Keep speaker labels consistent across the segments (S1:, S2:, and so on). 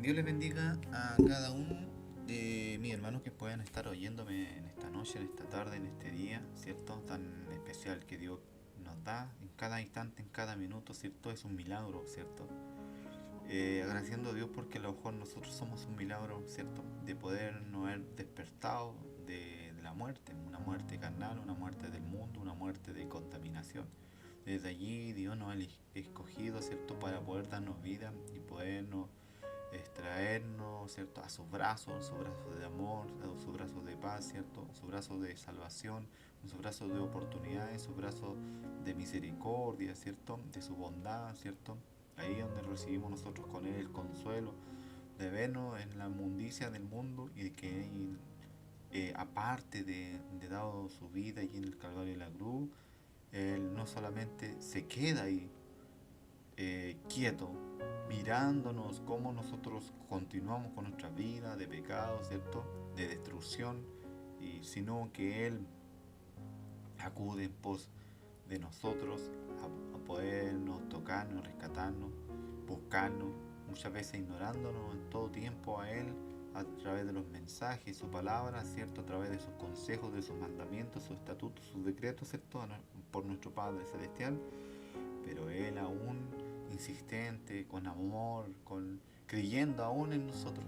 S1: Dios les bendiga a cada uno de mis hermanos que puedan estar oyéndome en esta noche, en esta tarde, en este día, ¿cierto? Tan especial que Dios nos da en cada instante, en cada minuto, ¿cierto? Es un milagro, ¿cierto? Agradeciendo a Dios porque a lo mejor nosotros somos un milagro, ¿cierto? De poder no haber despertado de la muerte, una muerte carnal, una muerte del mundo, una muerte de contaminación. Desde allí Dios nos ha escogido, ¿cierto? Para poder darnos vida y podernos extraernos, ¿cierto? A sus brazos de amor, a sus brazos de paz, ¿cierto? Sus brazos de salvación, sus brazos de oportunidades, sus brazos de misericordia, ¿cierto? De su bondad, ¿cierto? Ahí es donde recibimos nosotros con Él el consuelo de vernos en la mundicia del mundo y de que Él, aparte de dado su vida allí en el Calvario de la cruz, Él no solamente se queda ahí, quieto, mirándonos cómo nosotros continuamos con nuestra vida de pecado, ¿cierto? De destrucción, y sino que Él acude en pos de nosotros a podernos tocarnos, rescatarnos, buscarnos, muchas veces ignorándonos en todo tiempo a Él a través de los mensajes, su palabra, ¿cierto? A través de sus consejos, de sus mandamientos, sus estatutos, sus decretos, ¿cierto? Por nuestro Padre Celestial, pero Él aún insistente, con amor, creyendo aún en nosotros.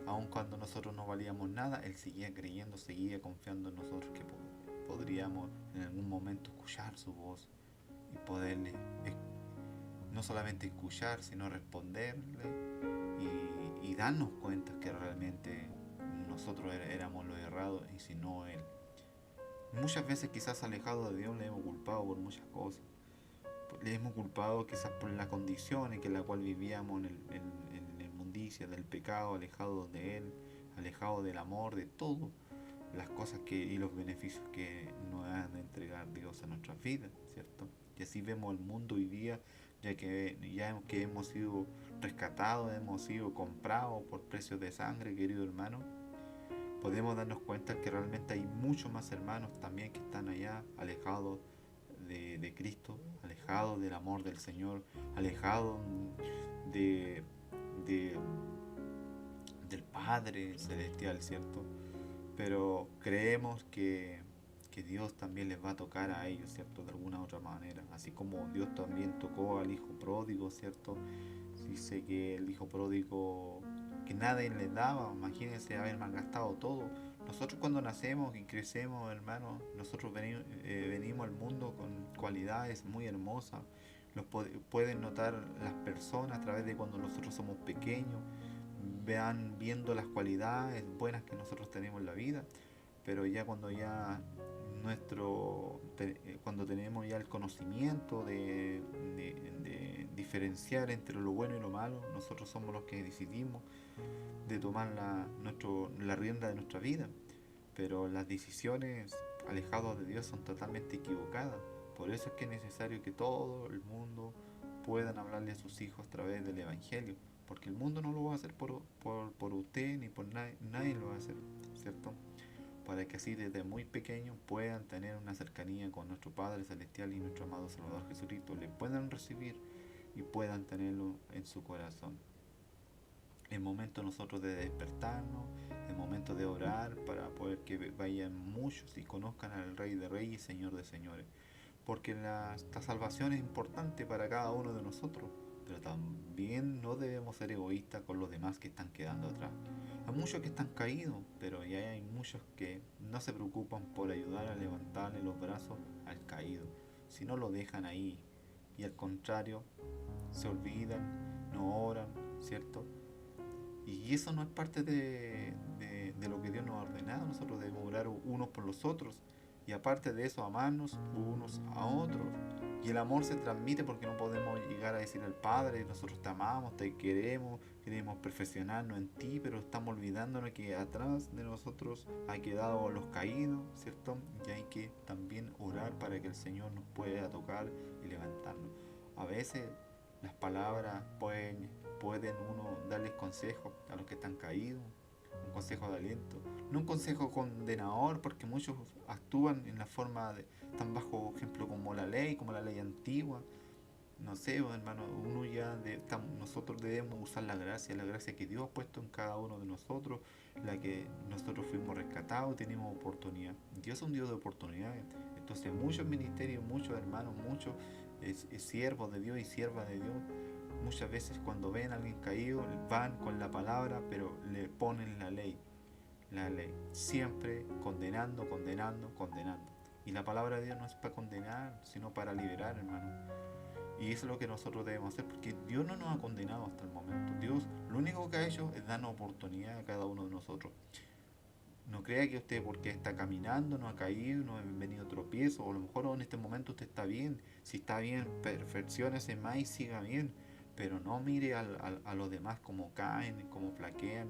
S1: Aun cuando nosotros no valíamos nada, Él seguía creyendo, seguía confiando en nosotros que podríamos en algún momento escuchar su voz y poderle no solamente escuchar, sino responderle y darnos cuenta que realmente nosotros éramos los errados y si no Él. Muchas veces quizás alejados de Dios le hemos culpado por muchas cosas. Le hemos culpado quizás por las condiciones en la cual vivíamos en el mundicia del pecado, alejados de Él, alejados del amor, de todo, las cosas y los beneficios que nos ha de entregar Dios a nuestras vidas, ¿cierto? Y así vemos el mundo hoy día, ya que hemos sido rescatados, hemos sido comprados por precios de sangre, querido hermano, podemos darnos cuenta que realmente hay muchos más hermanos también que están allá alejados de Cristo, alejados del amor del Señor, alejados de, de, del Padre Celestial, ¿cierto? Pero creemos que Dios también les va a tocar a ellos, ¿cierto? De alguna u otra manera. Así como Dios también tocó al hijo pródigo, ¿cierto? Dice que el hijo pródigo que nadie le daba, imagínense haber malgastado todo. Nosotros cuando nacemos y crecemos, hermanos, nosotros venimos al mundo con cualidades muy hermosas. Pueden notar las personas a través de cuando nosotros somos pequeños, vean viendo las cualidades buenas que nosotros tenemos en la vida, pero ya cuando ya cuando tenemos ya el conocimiento de diferenciar entre lo bueno y lo malo, nosotros somos los que decidimos de tomar la rienda de nuestra vida, pero las decisiones alejadas de Dios son totalmente equivocadas. Por eso es que es necesario que todo el mundo puedan hablarle a sus hijos a través del Evangelio, porque el mundo no lo va a hacer por usted ni por nadie lo va a hacer, ¿cierto? Para que así desde muy pequeños puedan tener una cercanía con nuestro Padre Celestial y nuestro amado Salvador Jesucristo, le puedan recibir y puedan tenerlo en su corazón. Es momento nosotros de despertarnos, es momento de orar para poder que vayan muchos y conozcan al Rey de Reyes y Señor de Señores. Porque esta salvación es importante para cada uno de nosotros, pero también no debemos ser egoístas con los demás que están quedando atrás. Hay muchos que están caídos, pero ya hay muchos que no se preocupan por ayudar a levantarle los brazos al caído, sino lo dejan ahí y al contrario se olvidan, no oran, ¿cierto? Y eso no es parte de lo que Dios nos ha ordenado. Nosotros debemos orar unos por los otros. Y aparte de eso, amarnos unos a otros. Y el amor se transmite porque no podemos llegar a decir al Padre, nosotros te amamos, te queremos perfeccionarnos en ti, pero estamos olvidándonos que atrás de nosotros ha quedado los caídos, ¿cierto? Y hay que también orar para que el Señor nos pueda tocar y levantarnos. A veces las palabras pueden uno darles consejos a los que están caídos, un consejo de aliento, no un consejo condenador, porque muchos actúan en la forma de, tan bajo ejemplo como la ley antigua, no sé, hermano, nosotros debemos usar la gracia que Dios ha puesto en cada uno de nosotros, la que nosotros fuimos rescatados, tenemos oportunidad. Dios es un Dios de oportunidades. Entonces muchos ministerios, muchos hermanos, muchos siervos de Dios y siervas de Dios, muchas veces cuando ven a alguien caído, van con la palabra, pero le ponen la ley, siempre condenando, condenando, condenando. Y la palabra de Dios no es para condenar, sino para liberar, hermano. Y eso es lo que nosotros debemos hacer, porque Dios no nos ha condenado hasta el momento. Dios lo único que ha hecho es darnos oportunidad a cada uno de nosotros. No crea que usted porque está caminando, no ha caído, no ha venido tropiezo, o a lo mejor en este momento usted está bien. Si está bien, perfecciónese más y siga bien. Pero no mire a los demás como caen, como flaquean.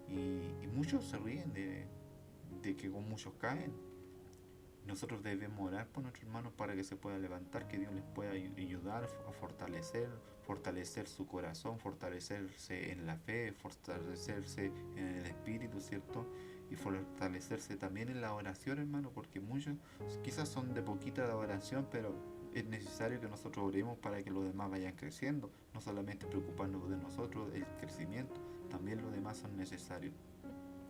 S1: Y muchos se ríen de que con muchos caen. Nosotros debemos orar por nuestros hermanos para que se pueda levantar, que Dios les pueda ayudar a fortalecer su corazón, fortalecerse en la fe, fortalecerse en el espíritu, ¿cierto? Y fortalecerse también en la oración, hermano, porque muchos quizás son de poquita oración, pero es necesario que nosotros oremos para que los demás vayan creciendo, no solamente preocuparnos de nosotros, el crecimiento, también los demás son necesarios.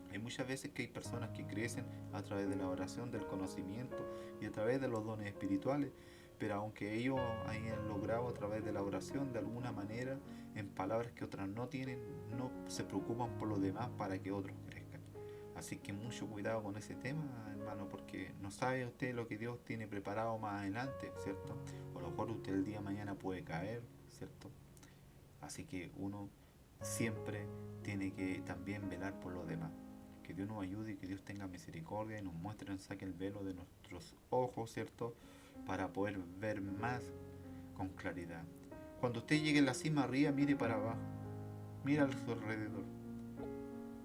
S1: Hay muchas veces que hay personas que crecen a través de la oración, del conocimiento y a través de los dones espirituales, pero aunque ellos hayan logrado a través de la oración de alguna manera, en palabras que otras no tienen, no se preocupan por los demás para que otros crezcan. Así que mucho cuidado con ese tema, hermano, porque no sabe usted lo que Dios tiene preparado más adelante, ¿cierto? O a lo mejor usted el día de mañana puede caer, ¿cierto? Así que uno siempre tiene que también velar por los demás. Que Dios nos ayude y que Dios tenga misericordia y nos muestre, nos saque el velo de nuestros ojos, ¿cierto? Para poder ver más con claridad. Cuando usted llegue a la cima arriba, mire para abajo, mira a su alrededor.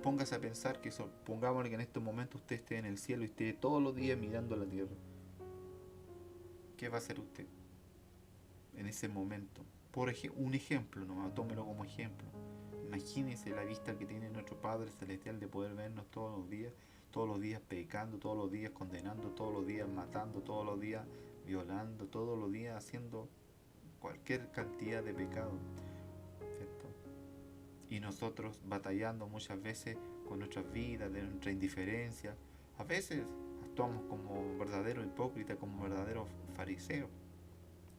S1: Póngase a pensar que, pongámosle que en este momento usted esté en el cielo y esté todos los días mirando a la tierra. ¿Qué va a hacer usted en ese momento? Un ejemplo, nomás, tómelo como ejemplo. Imagínese la vista que tiene nuestro Padre Celestial de poder vernos todos los días pecando, todos los días condenando, todos los días matando, todos los días violando, todos los días haciendo cualquier cantidad de pecado, ¿cierto? Y nosotros batallando muchas veces con nuestras vidas, de nuestra indiferencia. A veces actuamos como verdaderos hipócritas, como verdaderos fariseos,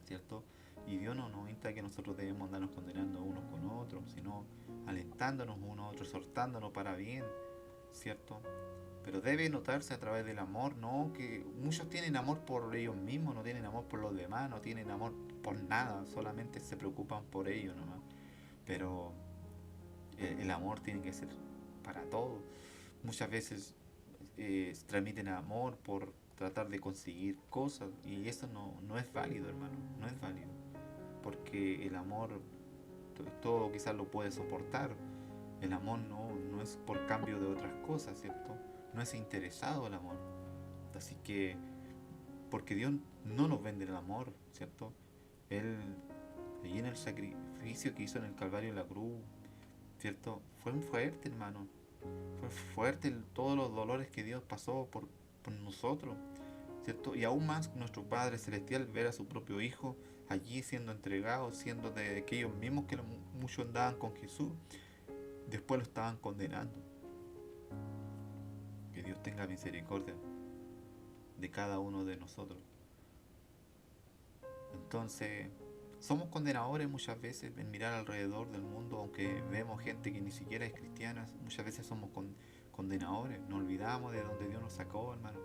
S1: ¿cierto? Y Dios no nos insta que nosotros debemos andarnos condenando unos con otros, sino alentándonos unos a otros, exhortándonos para bien, ¿cierto? Pero debe notarse a través del amor, ¿no? Que muchos tienen amor por ellos mismos, no tienen amor por los demás, no tienen amor por nada, solamente se preocupan por ellos nomás. Pero el amor tiene que ser para todos. Muchas veces transmiten amor por tratar de conseguir cosas y eso no es válido, hermano, no es válido. Porque el amor todo quizás lo puede soportar. El amor no es por cambio de otras cosas, ¿cierto? No es interesado el amor. Así que, porque Dios no nos vende el amor, ¿cierto? Él, allí en el sacrificio que hizo en el Calvario de la cruz, ¿cierto? Fue fuerte, hermano. Fue fuerte todos los dolores que Dios pasó por nosotros, ¿cierto? Y aún más nuestro Padre Celestial ver a su propio Hijo allí siendo entregado, siendo de aquellos mismos que muchos andaban con Jesús, después lo estaban condenando. Que Dios tenga misericordia de cada uno de nosotros. Entonces, somos condenadores muchas veces en mirar alrededor del mundo, aunque vemos gente que ni siquiera es cristiana, muchas veces somos condenadores, nos olvidamos de donde Dios nos sacó, hermano.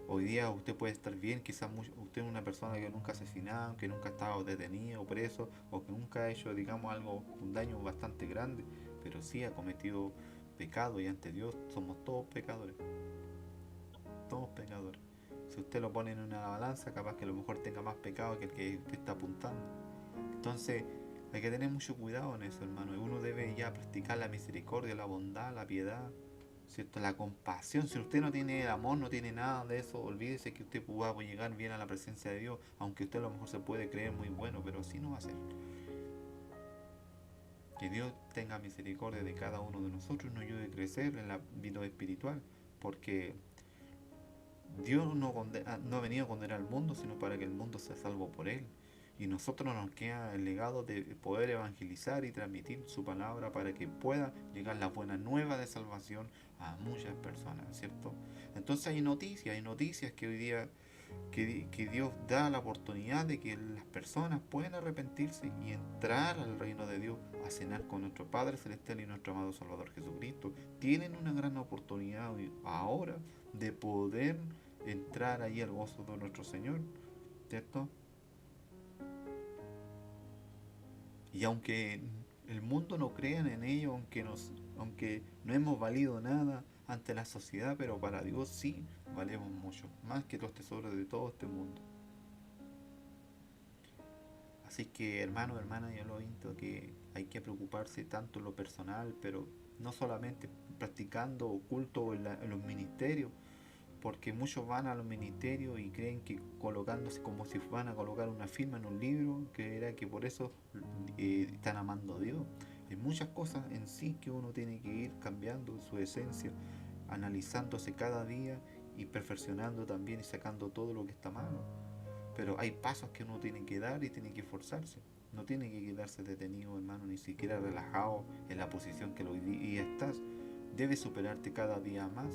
S1: Hoy día usted puede estar bien, quizás usted es una persona que nunca ha asesinado, que nunca ha estado detenido o preso, o que nunca ha hecho, digamos, un daño bastante grande, pero sí ha cometido pecado y ante Dios somos todos pecadores, todos pecadores. Si usted lo pone en una balanza, capaz que a lo mejor tenga más pecado que el que usted está apuntando. Entonces, hay que tener mucho cuidado en eso, hermano. Y uno debe ya practicar la misericordia, la bondad, la piedad, ¿cierto? La compasión. Si usted no tiene amor, no tiene nada de eso, olvídese que usted va a llegar bien a la presencia de Dios, aunque usted a lo mejor se puede creer muy bueno, pero así no va a ser. Que Dios tenga misericordia de cada uno de nosotros y nos ayude a crecer en la vida espiritual, porque Dios no ha venido a condenar al mundo, sino para que el mundo sea salvo por Él. Y nosotros nos queda el legado de poder evangelizar y transmitir su palabra para que pueda llegar la buena nueva de salvación a muchas personas, ¿cierto? Entonces hay noticias que hoy día que Dios da la oportunidad de que las personas puedan arrepentirse y entrar al reino de Dios a cenar con nuestro Padre Celestial y nuestro amado Salvador Jesucristo. Tienen una gran oportunidad ahora de poder entrar ahí al gozo de nuestro Señor, ¿cierto? Y aunque el mundo no crea en ello, aunque no hemos valido nada ante la sociedad, pero para Dios sí valemos mucho, más que los tesoros de todo este mundo. Así que hermano, hermana, yo lo invito que hay que preocuparse tanto en lo personal, pero no solamente practicando oculto en los ministerios, porque muchos van a los ministerios y creen que colocándose como si van a colocar una firma en un libro, que era que por eso están amando a Dios. Hay muchas cosas en sí que uno tiene que ir cambiando su esencia, analizándose cada día y perfeccionando también y sacando todo lo que está malo. Pero hay pasos que uno tiene que dar y tiene que esforzarse. No tiene que quedarse detenido, hermano, ni siquiera relajado en la posición que hoy día estás. Debes superarte cada día más.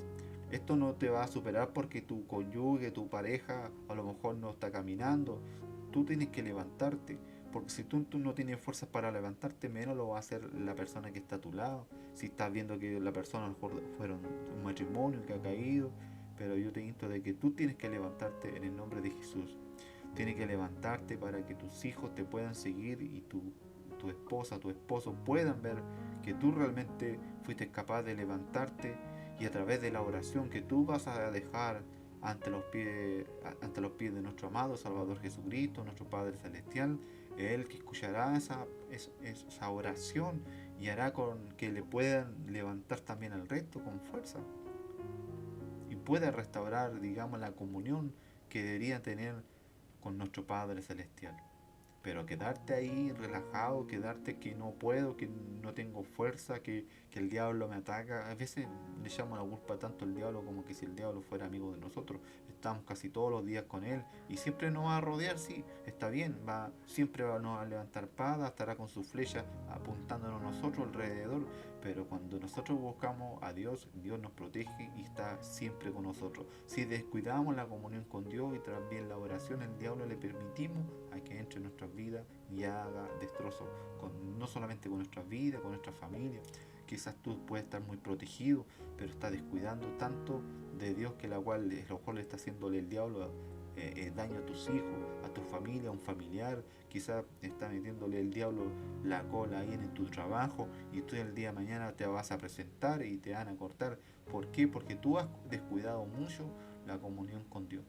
S1: Esto no te va a superar porque tu cónyuge, tu pareja, a lo mejor no está caminando. Tú tienes que levantarte. Porque si tú no tienes fuerzas para levantarte, menos lo va a hacer la persona que está a tu lado. Si estás viendo que la persona a lo mejor fueron un matrimonio que ha caído. Pero yo te insto de que tú tienes que levantarte en el nombre de Jesús. Tienes que levantarte para que tus hijos te puedan seguir y tu esposa, tu esposo puedan ver que tú realmente fuiste capaz de levantarte y a través de la oración que tú vas a dejar ante los pies de nuestro amado Salvador Jesucristo, nuestro Padre Celestial, Él que escuchará esa oración y hará con que le puedan levantar también al resto con fuerza y pueda restaurar, digamos, la comunión que debería tener con nuestro Padre Celestial. Pero quedarte ahí relajado, quedarte que no puedo, que no tengo fuerza, que el diablo me ataca. A veces le echamos la culpa tanto al diablo como que si el diablo fuera amigo de nosotros. Estamos casi todos los días con él y siempre nos va a rodear, sí, está bien, siempre nos va a levantar espada, estará con su flecha apuntándonos a nosotros alrededor. Pero cuando nosotros buscamos a Dios, Dios nos protege y está siempre con nosotros. Si descuidamos la comunión con Dios y también la oración, el diablo le permitimos a que entre en nuestras vidas y haga destrozos, no solamente con nuestras vidas, con nuestra familia. Quizás tú puedes estar muy protegido, pero estás descuidando tanto de Dios que la cual a lo mejor le está haciéndole el diablo daño a tus hijos, a tu familia, a un familiar. Quizás está metiéndole el diablo la cola ahí en tu trabajo y tú el día de mañana te vas a presentar y te van a cortar. ¿Por qué? Porque tú has descuidado mucho la comunión con Dios.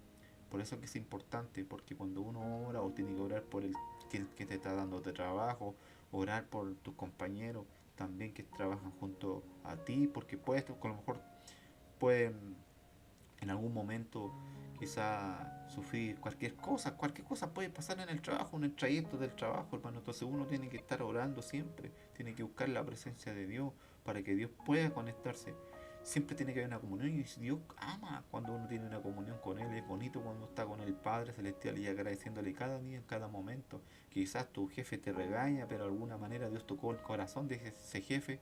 S1: Por eso que es importante, porque cuando uno ora o tiene que orar por el que te está dando de trabajo, orar por tus compañeros también que trabajan junto a ti, porque puedes, a lo mejor pueden en algún momento quizá sufrir cualquier cosa puede pasar en el trabajo, en el trayecto del trabajo, hermano. Entonces uno tiene que estar orando siempre, tiene que buscar la presencia de Dios para que Dios pueda conectarse. Siempre tiene que haber una comunión y Dios ama cuando uno tiene una comunión con Él. Es bonito cuando está con el Padre Celestial y agradeciéndole cada día, en cada momento. Quizás tu jefe te regaña, pero de alguna manera Dios tocó el corazón de ese jefe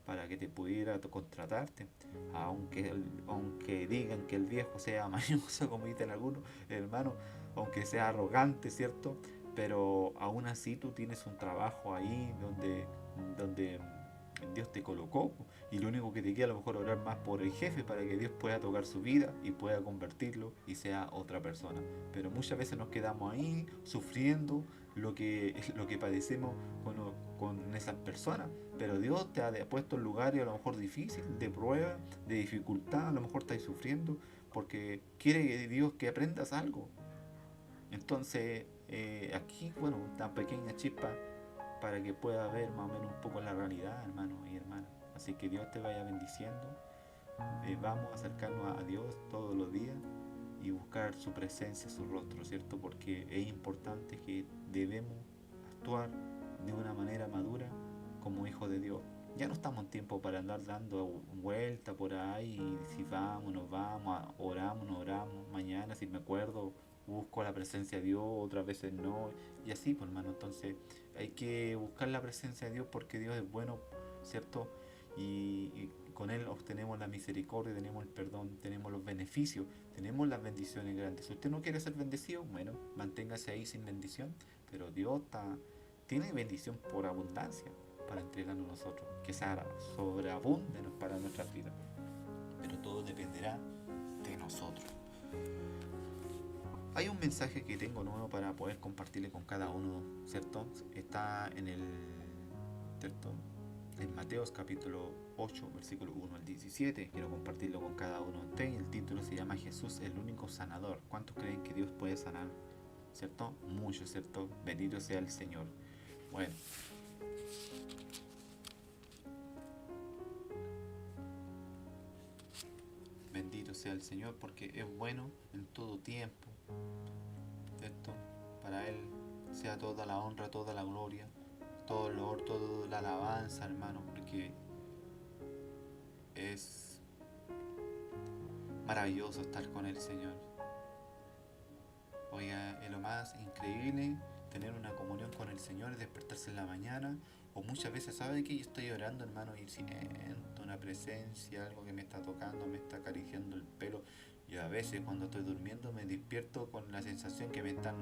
S1: para que te pudiera contratarte. Aunque digan que el viejo sea mañoso, como dicen algunos, hermano, aunque sea arrogante, ¿cierto? Pero aún así tú tienes un trabajo ahí donde Dios te colocó y lo único que te queda a lo mejor orar más por el jefe para que Dios pueda tocar su vida y pueda convertirlo y sea otra persona. Pero muchas veces nos quedamos ahí sufriendo lo que padecemos con esas personas. Pero Dios te ha puesto en lugares a lo mejor difíciles, de prueba, de dificultad, a lo mejor estás sufriendo porque quiere Dios que aprendas algo. Entonces, aquí, bueno, una pequeña chispa para que pueda ver más o menos un poco la realidad, hermano y hermana. Así que Dios te vaya bendiciendo. Vamos a acercarnos a Dios todos los días y buscar su presencia, su rostro, ¿cierto? Porque es importante que debemos actuar de una manera madura como hijos de Dios. Ya no estamos en tiempo para andar dando vuelta por ahí, si vamos, nos vamos, oramos, no oramos, mañana si me acuerdo, busco la presencia de Dios, otras veces no, y así, pues hermano, entonces hay que buscar la presencia de Dios porque Dios es bueno, ¿cierto? Y con Él obtenemos la misericordia, tenemos el perdón, tenemos los beneficios, tenemos las bendiciones grandes. Si usted no quiere ser bendecido, bueno, manténgase ahí sin bendición, pero Dios tiene bendición por abundancia para entregarnos a nosotros, que sobreabunde para nuestras vidas, pero todo dependerá de nosotros. Hay un mensaje que tengo nuevo para poder compartirle con cada uno, ¿cierto? Está en ¿cierto? En Mateos capítulo 8, versículo 1 al 17. Quiero compartirlo con cada uno de ustedes. El título se llama Jesús, el único sanador. ¿Cuántos creen que Dios puede sanar? ¿Cierto? Muchos, ¿cierto? Bendito sea el Señor. Bueno. Bendito sea el Señor porque es bueno en todo tiempo, ¿cierto? Para Él sea toda la honra, toda la gloria, todo el honor, toda la alabanza, hermano, porque es maravilloso estar con el Señor. Oiga, es lo más increíble tener una comunión con el Señor, despertarse en la mañana, o muchas veces, ¿sabe que yo estoy orando, hermano, y siento una presencia, algo que me está tocando, me está acariciando el pelo? Y a veces cuando estoy durmiendo me despierto con la sensación que me están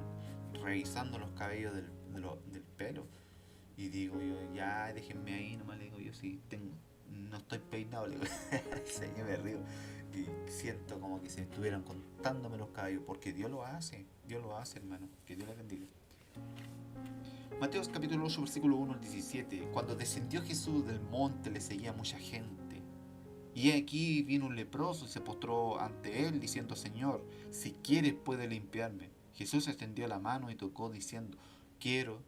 S1: revisando los cabellos del pelo. Y digo yo, ya déjenme ahí, nomás le digo yo, si no estoy peinado, le digo, Señor, me río. Y siento como que se estuvieran contándome los cabellos, porque Dios lo hace, hermano, que Dios le bendiga. Mateos capítulo 8, versículo 1 al 17. Cuando descendió Jesús del monte le seguía mucha gente. Y aquí vino un leproso y se postró ante él, diciendo, Señor, si quieres puede limpiarme. Jesús extendió la mano y tocó, diciendo, quiero,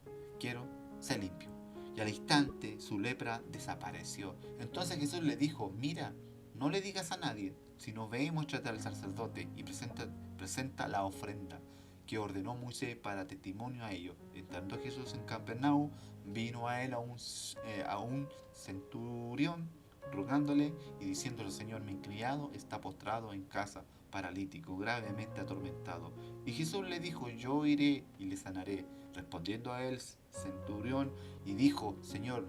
S1: sé limpio. Y al instante su lepra desapareció. Entonces Jesús le dijo, mira, no le digas a nadie, sino ve y muéstrate al sacerdote y presenta la ofrenda que ordenó Moisés para testimonio a ellos. Entrando Jesús en Capernaum, vino a él a un centurión, rogándole y diciéndole, Señor, mi criado está postrado en casa, paralítico, gravemente atormentado. Y Jesús le dijo, yo iré y le sanaré. Respondiendo a él, centurión, y dijo, Señor,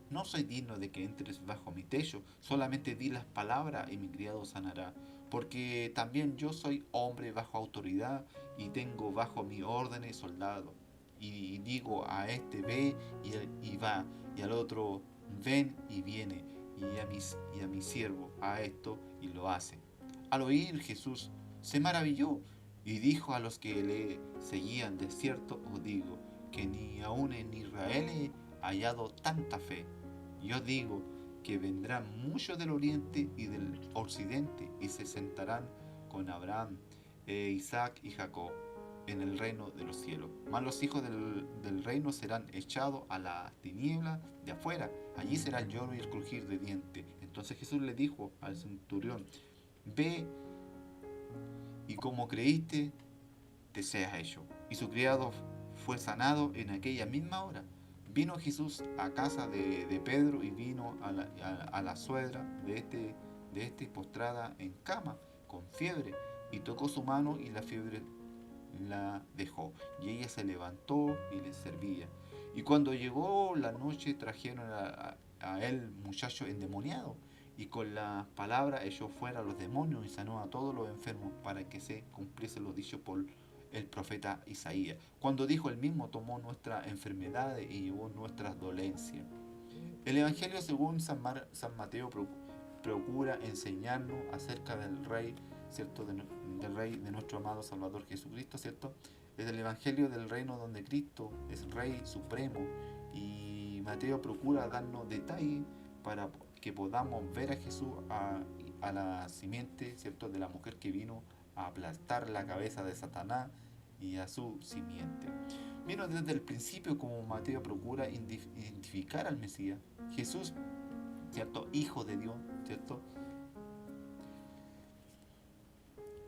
S1: no soy digno de que entres bajo mi techo, solamente di las palabras y mi criado sanará. Porque también yo soy hombre bajo autoridad y tengo bajo mi órdenes soldados. Y digo a este ve y va, y al otro ven y viene, y a mi siervo a esto y lo hace. Al oír Jesús se maravilló y dijo a los que le seguían, de cierto os digo, que ni aun en Israel he hallado tanta fe. Y os digo que vendrán muchos del oriente y del occidente y se sentarán con Abraham, Isaac y Jacob en el reino de los cielos. Mas los hijos del reino serán echados a la tiniebla de afuera. Allí será el lloro y el crujir de dientes. Entonces Jesús le dijo al centurión, ve y como creíste, te sea hecho. Y su criado fue sanado en aquella misma hora. Vino Jesús a casa de Pedro y vino a la suegra de este postrada en cama, con fiebre, y tocó su mano y la fiebre la dejó. Y ella se levantó y le servía. Y cuando llegó la noche trajeron a él muchacho endemoniado, y con la palabra echó fuera a los demonios y sanó a todos los enfermos para que se cumpliese lo dicho por el profeta Isaías, cuando dijo: él mismo tomó nuestras enfermedades y llevó nuestras dolencias. El Evangelio según San Mateo procura enseñarnos acerca del Rey, ¿cierto? Del Rey de nuestro amado Salvador Jesucristo, ¿cierto? Es el Evangelio del reino donde Cristo es Rey supremo, y Mateo procura darnos detalles para que podamos ver a Jesús, a la simiente, ¿cierto?, de la mujer que vino a aplastar la cabeza de Satanás, y a su simiente. Vino desde el principio como Mateo procura identificar al Mesías, Jesús, ¿cierto?, Hijo de Dios, ¿cierto?,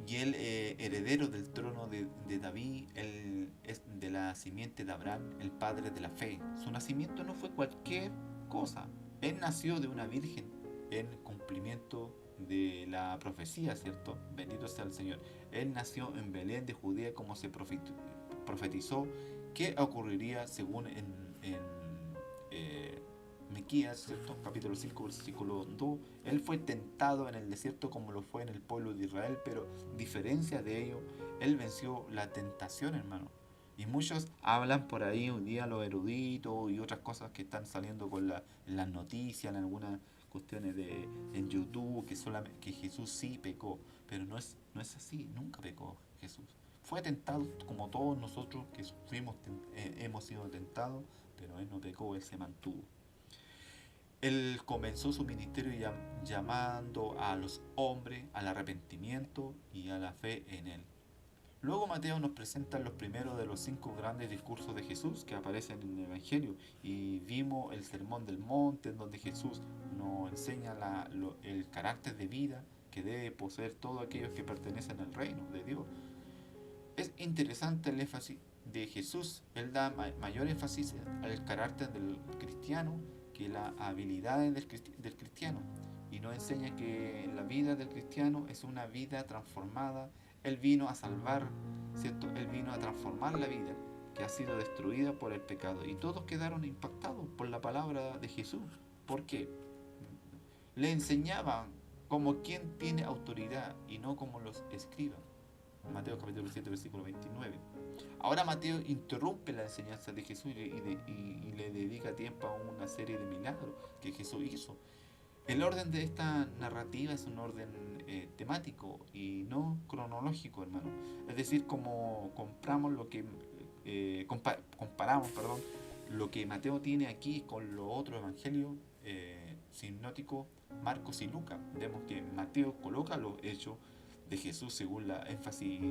S1: y él heredero del trono de David, él es de la simiente de Abraham, el padre de la fe. Su nacimiento no fue cualquier cosa, él nació de una virgen en cumplimiento de la profecía, ¿cierto? Bendito sea el Señor. Él nació en Belén de Judea como se profetizó que ocurriría según en Miqueas, ¿cierto? Capítulo 5, versículo 2. Él fue tentado en el desierto como lo fue en el pueblo de Israel, pero diferencia de ello, él venció la tentación, hermano. Y muchos hablan por ahí un día los eruditos y otras cosas que están saliendo con en las noticias, en algunas cuestiones en YouTube, que Jesús sí pecó. Pero no es así, nunca pecó Jesús. Fue tentado como todos nosotros que hemos sido tentados, pero él no pecó, él se mantuvo. Él comenzó su ministerio llamando a los hombres al arrepentimiento y a la fe en él. Luego Mateo nos presenta los primeros de los 5 grandes discursos de Jesús que aparecen en el Evangelio, y vimos el Sermón del Monte en donde Jesús nos enseña el carácter de vida que debe poseer todos aquellos que pertenecen al reino de Dios. Es interesante el énfasis de Jesús. Él da mayor énfasis al carácter del cristiano que las habilidades del cristiano, y nos enseña que la vida del cristiano es una vida transformada. Él vino a salvar, ¿cierto? Él vino a transformar la vida que ha sido destruida por el pecado, y todos quedaron impactados por la palabra de Jesús. ¿Por qué? Le enseñaban como quien tiene autoridad y no como los escribas. Mateo capítulo 7, versículo 29. Ahora Mateo interrumpe la enseñanza de Jesús y le dedica tiempo a una serie de milagros que Jesús hizo. El orden de esta narrativa es un orden temático y no cronológico, hermano. Es decir, como comparamos, lo que Mateo tiene aquí con los otros evangelios sinóticos, Marcos y Lucas. Vemos que Mateo coloca los hechos de Jesús según la énfasis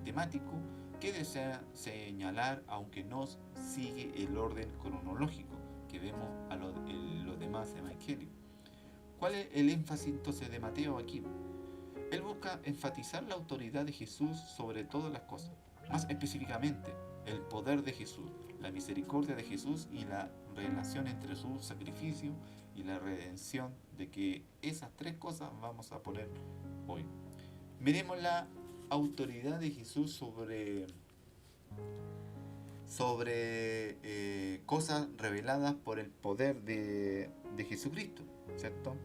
S1: temático que desea señalar, aunque no sigue el orden cronológico que vemos en los demás evangelios. ¿Cuál es el énfasis entonces de Mateo aquí? Él busca enfatizar la autoridad de Jesús sobre todas las cosas, más específicamente el poder de Jesús, la misericordia de Jesús y la relación entre su sacrificio y la redención, de que esas 3 cosas vamos a poner hoy. Miremos la autoridad de Jesús sobre cosas reveladas por el poder de Jesucristo, ¿cierto?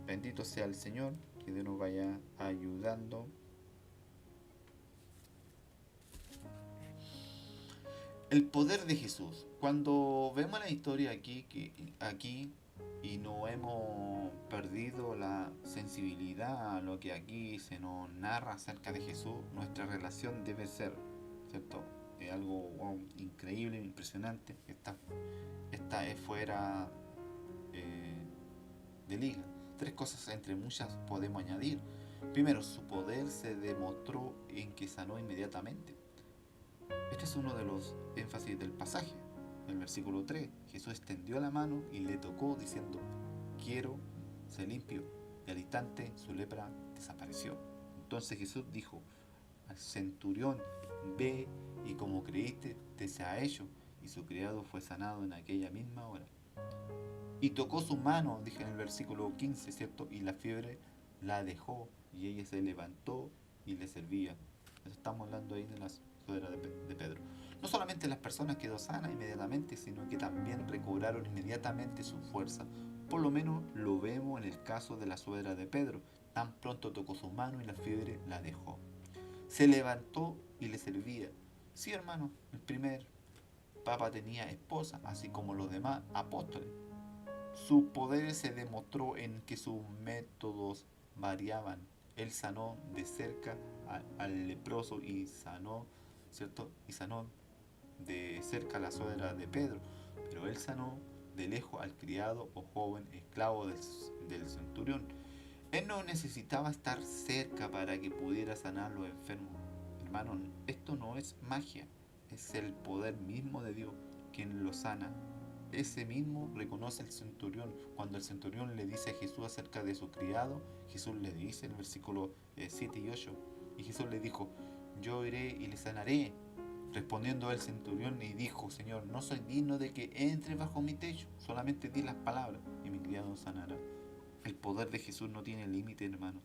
S1: Bendito sea el Señor, que Dios nos vaya ayudando. El poder de Jesús. Cuando vemos la historia aquí y no hemos perdido la sensibilidad a lo que aquí se nos narra acerca de Jesús, nuestra relación debe ser, ¿cierto? Es algo increíble, impresionante. Esta es fuera de liga. 3 cosas entre muchas podemos añadir. Primero, su poder se demostró en que sanó inmediatamente. Este es uno de los énfasis del pasaje. En el versículo 3, Jesús extendió la mano y le tocó diciendo: quiero, se limpió. Y al instante su lepra desapareció. Entonces Jesús dijo al centurión: ve y como creíste te sea hecho. Y su criado fue sanado en aquella misma hora. Y tocó su mano, dije en el versículo 15, ¿cierto? Y la fiebre la dejó y ella se levantó y le servía. Eso estamos hablando ahí de la suegra de Pedro. No solamente las personas quedó sanas inmediatamente, sino que también recobraron inmediatamente su fuerza. Por lo menos lo vemos en el caso de la suegra de Pedro. Tan pronto tocó su mano y la fiebre la dejó. Se levantó y le servía. Sí, hermano, el primer papa tenía esposa, así como los demás apóstoles. Su poder se demostró en que sus métodos variaban. Él sanó de cerca al leproso y sanó, ¿cierto? Y sanó de cerca a la suegra de Pedro, pero él sanó de lejos al criado o joven esclavo del centurión. Él no necesitaba estar cerca para que pudiera sanar a los enfermos. Hermano, esto no es magia, es el poder mismo de Dios quien lo sana. Ese mismo reconoce el centurión. Cuando el centurión le dice a Jesús acerca de su criado, Jesús le dice en el versículo 7 y 8, y Jesús le dijo: yo iré y le sanaré. Respondiendo el centurión y dijo: Señor, no soy digno de que entre bajo mi techo, solamente di las palabras y mi criado sanará. El poder de Jesús no tiene límite, hermano.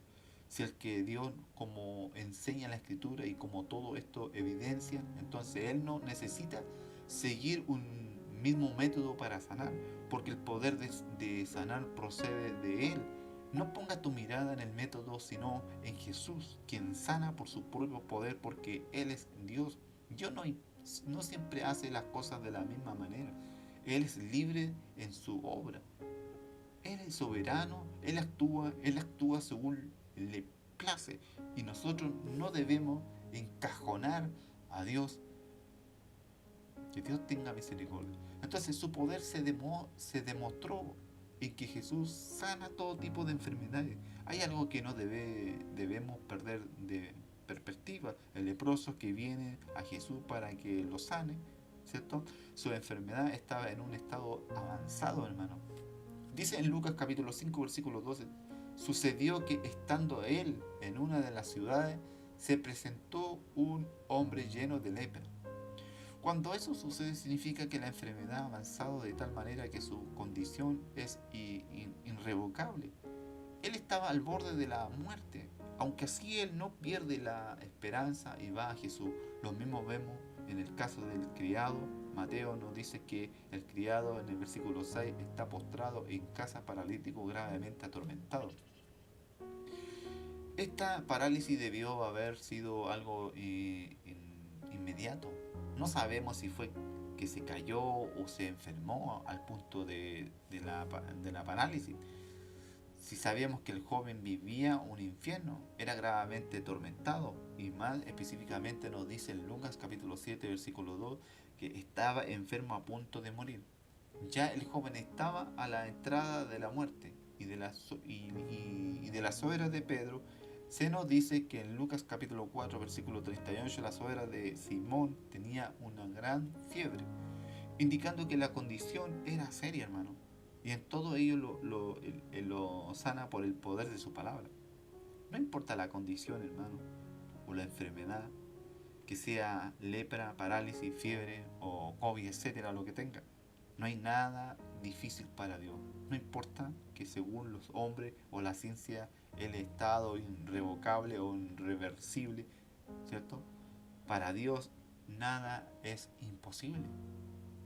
S1: Si el que Dios, como enseña la Escritura y como todo esto evidencia, entonces Él no necesita seguir un mismo método para sanar, porque el poder de sanar procede de Él. No ponga tu mirada en el método, sino en Jesús, quien sana por su propio poder, porque Él es Dios. Dios no siempre hace las cosas de la misma manera. Él es libre en su obra. Él es soberano, Él actúa según le place. Y nosotros no debemos encajonar a Dios. Que Dios tenga misericordia. Entonces su poder se demostró en que Jesús sana todo tipo de enfermedades. Hay algo que no debemos perder de perspectiva. El leproso que viene a Jesús para que lo sane, ¿cierto? Su enfermedad estaba en un estado avanzado, hermano. Dice en Lucas capítulo 5, versículo 12, sucedió que estando él en una de las ciudades, se presentó un hombre lleno de lepra. Cuando eso sucede significa que la enfermedad ha avanzado de tal manera que su condición es irrevocable. Él estaba al borde de la muerte, aunque así él no pierde la esperanza y va a Jesús. Lo mismo vemos en el caso del criado. Mateo nos dice que el criado en el versículo 6 está postrado en casa paralítico gravemente atormentado. Esta parálisis debió haber sido algo inmediato. No sabemos si fue que se cayó o se enfermó al punto de la parálisis. Si sabíamos que el joven vivía un infierno, era gravemente atormentado, y más específicamente nos dice en Lucas capítulo 7 versículo 2 que estaba enfermo a punto de morir. Ya el joven estaba a la entrada de la muerte, y de la suegra de Pedro se nos dice que en Lucas capítulo 4 versículo 38 la suegra de Simón tenía una gran fiebre, indicando que la condición era seria, hermano. Y en todo ello lo sana por el poder de su palabra. No importa la condición, hermano, o la enfermedad, que sea lepra, parálisis, fiebre o COVID, etcétera, lo que tenga. No hay nada difícil para Dios. No importa que según los hombres o la ciencia el estado irrevocable o irreversible, ¿cierto? Para Dios nada es imposible.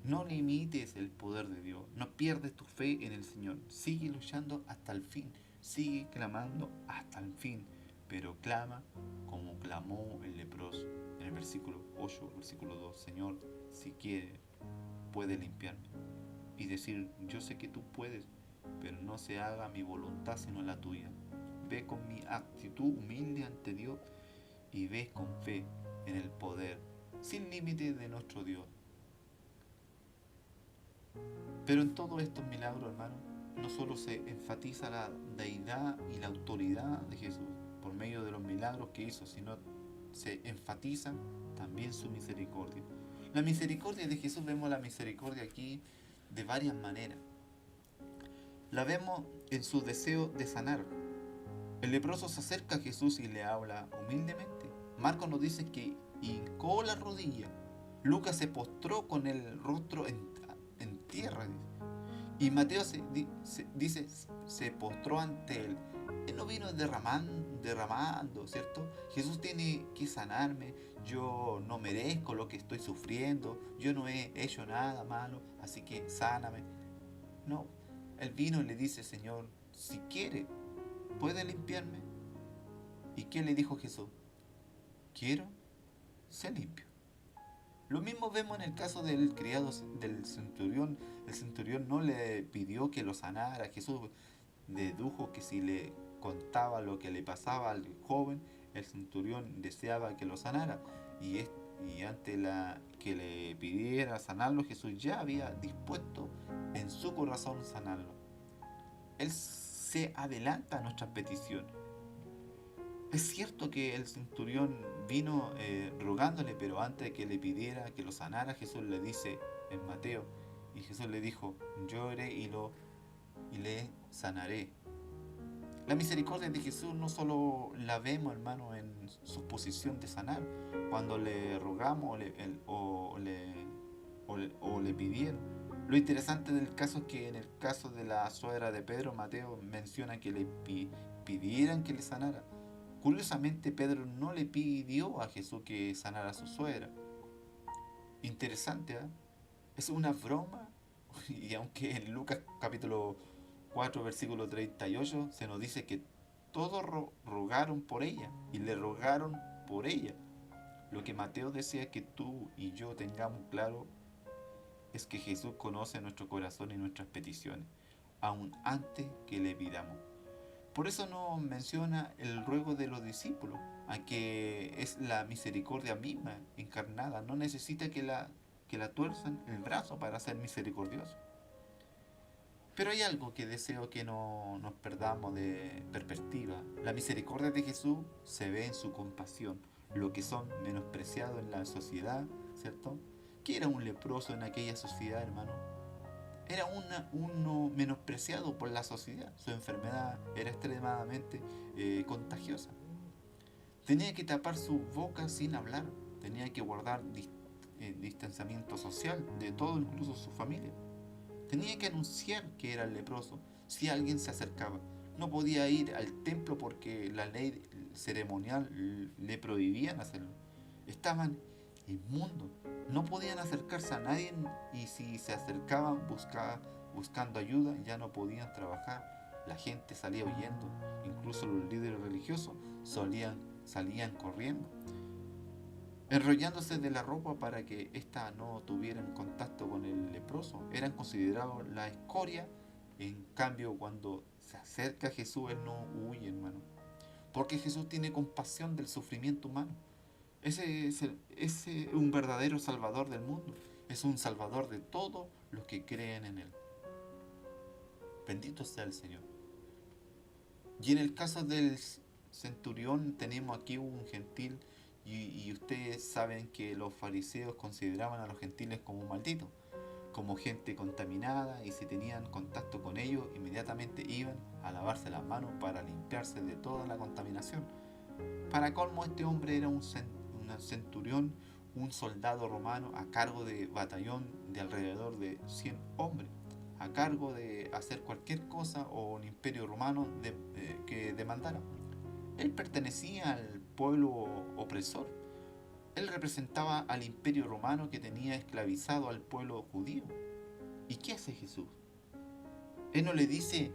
S1: No limites el poder de Dios. No pierdes tu fe en el Señor. Sigue luchando hasta el fin. Sigue clamando hasta el fin. Pero clama como clamó el leproso. En el versículo 8, versículo 2. Señor, si quiere, puede limpiarme. Y decir, yo sé que tú puedes, pero no se haga mi voluntad sino la tuya. Ve con mi actitud humilde ante Dios y ves con fe en el poder sin límite de nuestro Dios. Pero en todos estos milagros, hermano, no solo se enfatiza la deidad y la autoridad de Jesús por medio de los milagros que hizo, sino se enfatiza también su misericordia. La misericordia de Jesús, vemos la misericordia aquí de varias maneras. La vemos en su deseo de sanar. El leproso se acerca a Jesús y le habla humildemente. Marcos nos dice que hincó la rodilla. Lucas se postró con el rostro en tierra. Y Mateo dice, se postró ante él. Él no vino derramando, ¿cierto? Jesús tiene que sanarme. Yo no merezco lo que estoy sufriendo. Yo no he hecho nada malo, así que sáname. No, él vino y le dice, Señor, si quiere, ¿puede limpiarme? ¿Y qué le dijo Jesús? Quiero, sé limpio. Lo mismo vemos en el caso del criado del centurión. El centurión no le pidió que lo sanara. Jesús dedujo que si le contaba lo que le pasaba al joven, el centurión deseaba que lo sanara. Y ante que le pidiera sanarlo, Jesús ya había dispuesto en su corazón sanarlo. Él se adelanta a nuestra petición. Es cierto que el centurión vino rogándole, pero antes de que le pidiera que lo sanara, Jesús le dice en Mateo, y Jesús le dijo, yo iré y le sanaré. La misericordia de Jesús no solo la vemos, hermano, en su posición de sanar, cuando le rogamos o le pidieron. Lo interesante del caso es que en el caso de la suegra de Pedro, Mateo menciona que le pidieran que le sanara. Curiosamente, Pedro no le pidió a Jesús que sanara a su suegra. Interesante, ¿eh? Es una broma. Y aunque en Lucas capítulo 4, versículo 38, se nos dice que todos rogaron por ella y le rogaron por ella. Lo que Mateo desea que tú y yo tengamos claro es que Jesús conoce nuestro corazón y nuestras peticiones, aun antes que le pidamos. Por eso nos menciona el ruego de los discípulos, a que es la misericordia misma encarnada. No necesita que la tuerzan el brazo para ser misericordioso. Pero hay algo que deseo que no nos perdamos de perspectiva. La misericordia de Jesús se ve en su compasión, lo que son menospreciados en la sociedad, ¿cierto? ¿Qué era un leproso en aquella sociedad, hermano? Era uno menospreciado por la sociedad. Su enfermedad era extremadamente contagiosa. Tenía que tapar su boca sin hablar. Tenía que guardar distanciamiento social de todo, incluso su familia. Tenía que anunciar que era el leproso si alguien se acercaba. No podía ir al templo porque la ley ceremonial le prohibían hacerlo. Estaban inmundos. No podían acercarse a nadie y si se acercaban buscando ayuda ya no podían trabajar. La gente salía huyendo. Incluso los líderes religiosos salían corriendo, enrollándose de la ropa para que ésta no tuviera contacto con el leproso. Eran considerados la escoria. En cambio, cuando se acerca a Jesús, Él no huye, hermano. Porque Jesús tiene compasión del sufrimiento humano. Ese es un verdadero salvador del mundo. Es un salvador de todos los que creen en Él. Bendito sea el Señor. Y en el caso del centurión tenemos aquí un gentil. Y ustedes saben que los fariseos consideraban a los gentiles como malditos, como gente contaminada, y si tenían contacto con ellos, inmediatamente iban a lavarse las manos para limpiarse de toda la contaminación. Para colmo, este hombre era un centurión, un soldado romano a cargo de batallón de alrededor de 100 hombres, a cargo de hacer cualquier cosa o un imperio romano que demandara. Él pertenecía al pueblo opresor. Él representaba al imperio romano que tenía esclavizado al pueblo judío. ¿Y qué hace Jesús? Él no le dice: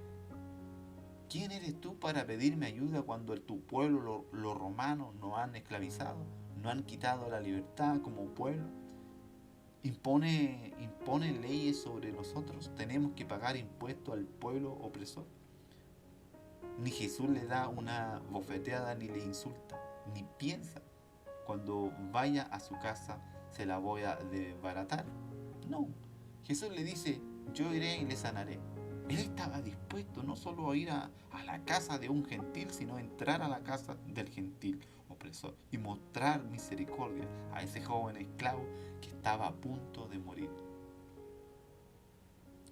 S1: ¿quién eres tú para pedirme ayuda cuando tu pueblo, los romanos, nos han esclavizado, nos han quitado la libertad como pueblo? Impone leyes sobre nosotros. Tenemos que pagar impuestos al pueblo opresor. Ni Jesús le da una bofeteada ni le insulta, ni piensa: cuando vaya a su casa se la voy a desbaratar. No, Jesús le dice: yo iré y le sanaré. Él estaba dispuesto no solo a ir a la casa de un gentil, sino a entrar a la casa del gentil opresor y mostrar misericordia a ese joven esclavo que estaba a punto de morir.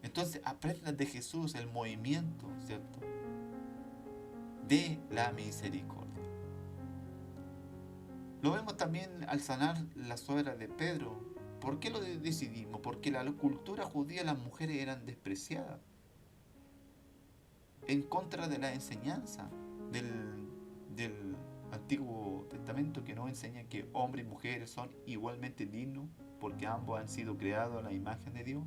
S1: Entonces aprendan de Jesús el movimiento, ¿cierto?, de la misericordia. Lo vemos también al sanar la suegra de Pedro. ¿Por qué lo decidimos? Porque en la cultura judía las mujeres eran despreciadas, en contra de la enseñanza del Antiguo Testamento, que nos enseña que hombres y mujeres son igualmente dignos porque ambos han sido creados a la imagen de Dios.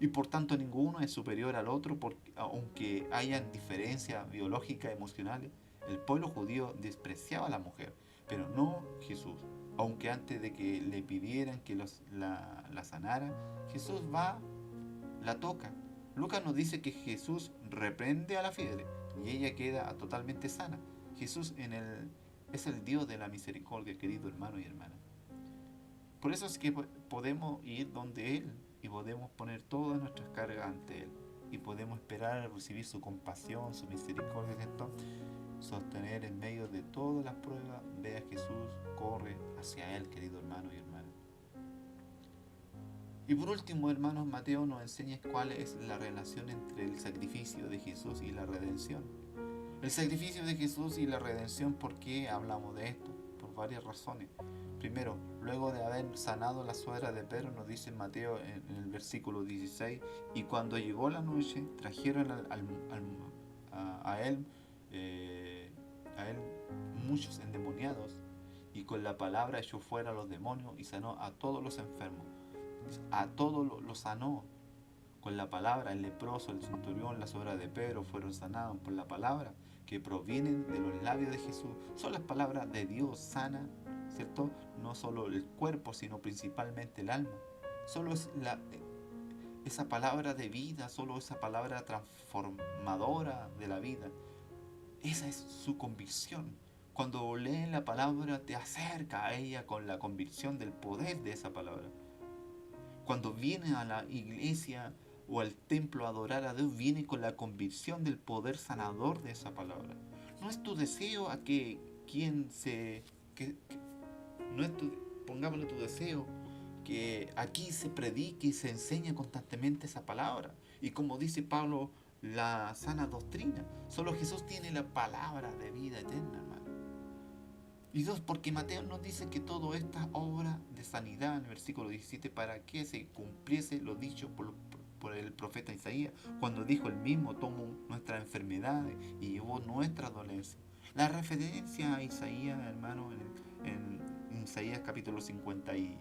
S1: Y por tanto ninguno es superior al otro, porque, aunque hayan diferencias biológicas, emocionales. El pueblo judío despreciaba a la mujer, pero no Jesús. Aunque antes de que le pidieran que la sanara, Jesús va, la toca. Lucas nos dice que Jesús reprende a la fiebre y ella queda totalmente sana. Jesús es el Dios de la misericordia, querido hermano y hermana. Por eso es que podemos ir donde Él y podemos poner todas nuestras cargas ante Él y podemos esperar a recibir su compasión, su misericordia, ¿cierto? Sostener en medio de todas las pruebas. Ve a Jesús, corre hacia Él, querido hermano y hermana. Y por último, hermanos, Mateo nos enseña cuál es la relación entre el sacrificio de Jesús y la redención. El sacrificio de Jesús y la redención, ¿por qué hablamos de esto? Por varias razones. primero, luego de haber sanado la suegra de Pedro, nos dice Mateo en el versículo 16, y cuando llegó la noche, trajeron a él, a él muchos endemoniados, y con la palabra echó fuera a los demonios y sanó a todos los enfermos. A todos los sanó con la palabra. El leproso, el centurión, la suegra de Pedro fueron sanados por la palabra que provienen de los labios de Jesús. Son las palabras de Dios sana, ¿cierto? No solo el cuerpo, sino principalmente el alma. Solo es esa palabra de vida, solo esa palabra transformadora de la vida. Esa es su convicción. Cuando leen la palabra te acerca a ella con la convicción del poder de esa palabra. Cuando viene a la iglesia o al templo a adorar a Dios, viene con la convicción del poder sanador de esa palabra. No es tu deseo a que quien se... no es pongámosle tu deseo, que aquí se predique y se enseñe constantemente esa palabra. Y como dice Pablo, la sana doctrina. Solo Jesús tiene la palabra de vida eterna, hermano. Y dos, porque Mateo nos dice que toda esta obra de sanidad, en el versículo 17, para que se cumpliese lo dicho por el profeta Isaías, cuando dijo: el mismo tomó nuestras enfermedades y llevó nuestras dolencias. La referencia a Isaías, hermano, en Isaías capítulo 53,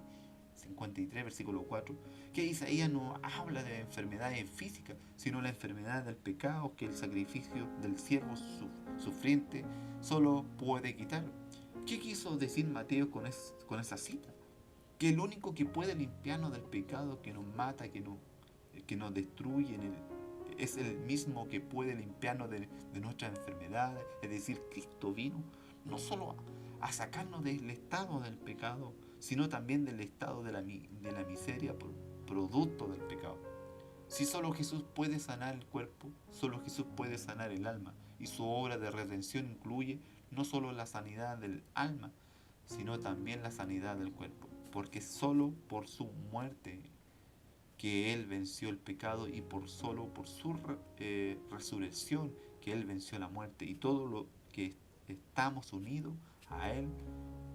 S1: versículo 4, que Isaías no habla de enfermedades físicas, sino la enfermedad del pecado que el sacrificio del siervo sufriente solo puede quitar. ¿Qué quiso decir Mateo con esa cita? Que el único que puede limpiarnos del pecado que nos mata, que nos destruye, es el mismo que puede limpiarnos de nuestras enfermedades. Es decir, Cristo vino no solo a sacarnos del estado del pecado, sino también del estado de la miseria producto del pecado. Si solo Jesús puede sanar el cuerpo, solo Jesús puede sanar el alma, y su obra de redención incluye no solo la sanidad del alma, sino también la sanidad del cuerpo, porque solo por su muerte que Él venció el pecado, y solo por su resurrección que Él venció la muerte, y todo lo que estamos unidos a Él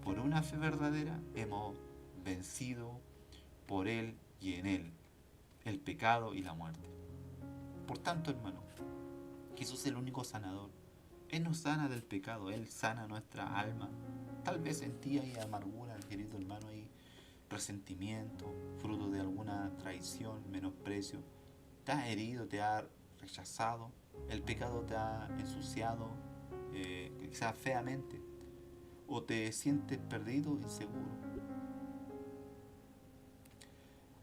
S1: por una fe verdadera hemos vencido por Él y en Él el pecado y la muerte. Por tanto, hermano, Jesús es el único sanador. Él nos sana del pecado, Él sana nuestra alma. Tal vez en ti hay amargura, querido hermano, hay resentimiento, fruto de alguna traición, menosprecio. Te ha herido, te ha rechazado, el pecado te ha ensuciado, quizás feamente, o te sientes perdido, inseguro.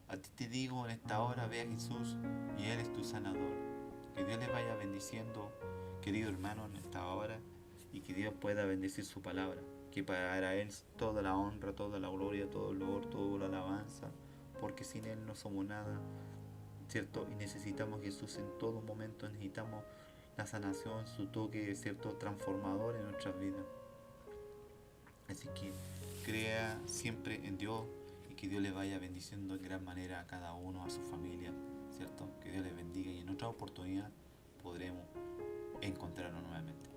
S1: A ti te digo en esta hora, ve a Jesús y Él es tu sanador. Que Dios les vaya bendiciendo, querido hermano, en esta hora, y que Dios pueda bendecir su palabra. Que para Él toda la honra, toda la gloria, todo el honor, toda la alabanza, porque sin Él no somos nada, ¿cierto? Y necesitamos a Jesús en todo momento, necesitamos la sanación, su toque, ¿cierto?, transformador en nuestras vidas. Así que crea siempre en Dios, y que Dios le vaya bendiciendo en gran manera a cada uno, a su familia, ¿cierto? Que Dios les bendiga, y en otra oportunidad podremos encontrarnos nuevamente.